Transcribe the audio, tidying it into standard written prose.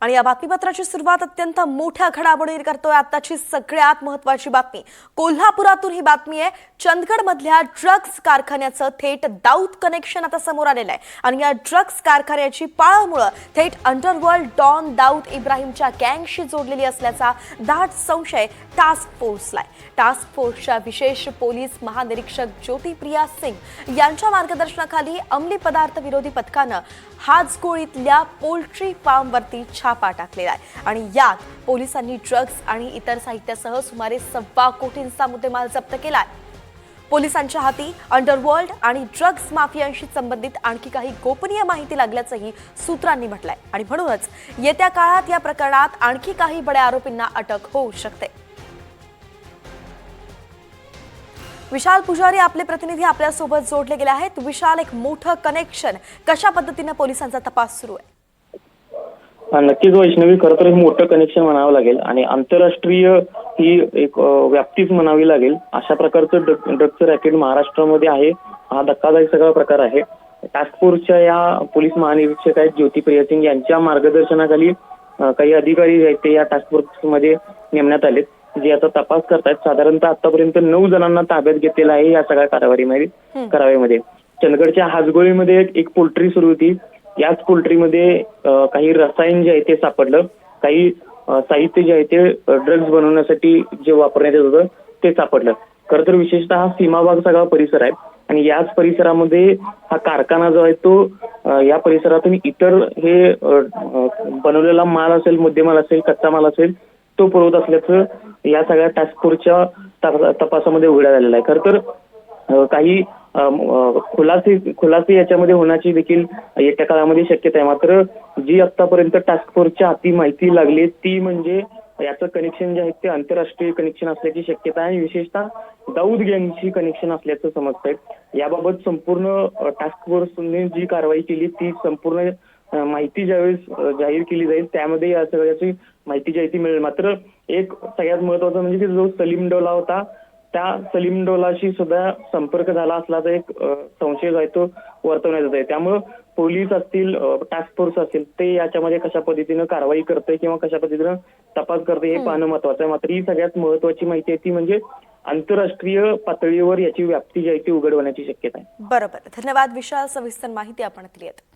आणि या बातमीपत्राची सुरुवात अत्यंत मोठ्या घडामोडींनी करतोय। आताची सगळ्यात महत्त्वाची बातमी कोल्हापुरातून ही बातमी आहे। चंदगडमधल्या ड्रग्ज कारखान्याचं थेट दाऊद कनेक्शन आता समोर आलेलं आहे आणि या ड्रग्ज कारखान्याची पाळमुळं थेट अंडरवर्ल्ड डॉन दाऊद इब्राहिमच्या गँगशी जोडलेली असल्याचा दाट संशय टास्क फोर्सला आहे। टास्क फोर्सच्या विशेष पोलीस महानिरीक्षक ज्योतिप्रिया सिंग यांच्या मार्गदर्शनाखाली अंमली पदार्थ विरोधी पथकानं हाजगोळीतल्या पोल्ट्री फार्मवरती छापा टाकलेला आहे आणि यात पोलिसांनी ड्रग्ज आणि इतर साहित्यासह सुमारे 1.25 कोटींचा मुद्देमाल जप्त केलाय। पोलिसांच्या हाती अंडरवर्ल्ड आणि ड्रग्ज माफियांशी संबंधित आणखी काही गोपनीय माहिती लागल्याचंही सूत्रांनी म्हटलंय आणि म्हणूनच येत्या काळात या प्रकरणात आणखी काही बड्या आरोपींना अटक होऊ शकते। विशाल पुजारी आपले प्रतिनिधी आपल्या सोबत जोडले गेले आहेत। विशाल, एक मोठं कनेक्शन, कशा पद्धतीने पोलिसांचा तपास सुरू आहे? नक्कीच वैष्णवी, खरं तर एक मोठं कनेक्शन म्हणावं लागेल आणि आंतरराष्ट्रीय ही एक व्याप्तीच म्हणावी लागेल। अशा प्रकारचं ड्रग्जचं रॅकेट महाराष्ट्रामध्ये आहे। हा धक्कादायक सगळा प्रकार आहे। टास्क फोर्सच्या या पोलीस महानिरीक्षक आहेत ज्योतिप्रिया सिंग यांच्या मार्गदर्शनाखाली काही अधिकारी आहेत ते या टास्क फोर्समध्ये नेमण्यात आले, जे आता तपास करतायत। साधारणतः आतापर्यंत 9 जणांना ताब्यात घेतलेलं आहे या सगळ्या कारवाईमध्ये। चंदगडच्या हाजगोळीमध्ये एक पोल्ट्री सुरू होती। याच पोल्ट्रीमध्ये काही रसायन जे आहे ते सापडलं, काही साहित्य जे आहे ते ड्रग्ज बनवण्यासाठी जे वापरण्यात येत होतं ते सापडलं। खरं तर विशेषतः हा सीमाभाग सगळा परिसर आहे आणि याच परिसरामध्ये हा कारखाना जो आहे तो या परिसरातून इतर हे बनवलेला माल असेल, मुद्देमाल असेल, कच्चा माल असेल तो पुरवत असल्याचं या सगळ्या टास्क फोर्सच्या तपासामध्ये उघड झालेलं आहे। खरं तर काही खुलासे याच्यामध्ये होण्याची देखील येत्या काळामध्ये शक्यता आहे। मात्र जी आतापर्यंत टास्क फोर्सच्या हाती माहिती लागली ती म्हणजे याचं कनेक्शन जे आहे ते आंतरराष्ट्रीय कनेक्शन असल्याची शक्यता आहे आणि विशेषतः दाऊद गँगशी कनेक्शन असल्याचं समजतंय। याबाबत संपूर्ण टास्क फोर्सने जी कारवाई केली ती संपूर्ण माहिती ज्यावेळेस जाहीर केली जाईल त्यामध्ये या सगळ्याची माहिती जी आहे ती मिळेल। मात्र एक सगळ्यात महत्वाचं म्हणजे की जो सलीम डोला होता त्या सलीम डोलाशी सुद्धा संपर्क झाला असल्याचा एक संशय जो आहे तो वर्तवण्यात येत आहे। त्यामुळे पोलीस असतील, टास्क फोर्स असतील ते याच्यामध्ये कशा पद्धतीनं कारवाई करते किंवा कशा पद्धतीनं तपास करते हे पाहणं महत्वाचं आहे। मात्र ही सगळ्यात महत्वाची माहिती आहे ती म्हणजे आंतरराष्ट्रीय पातळीवर याची व्याप्ती जी आहे ती उघड होण्याची शक्यता आहे। बरोबर, धन्यवाद विशाल, सविस्तर माहिती आपण दिली आहे।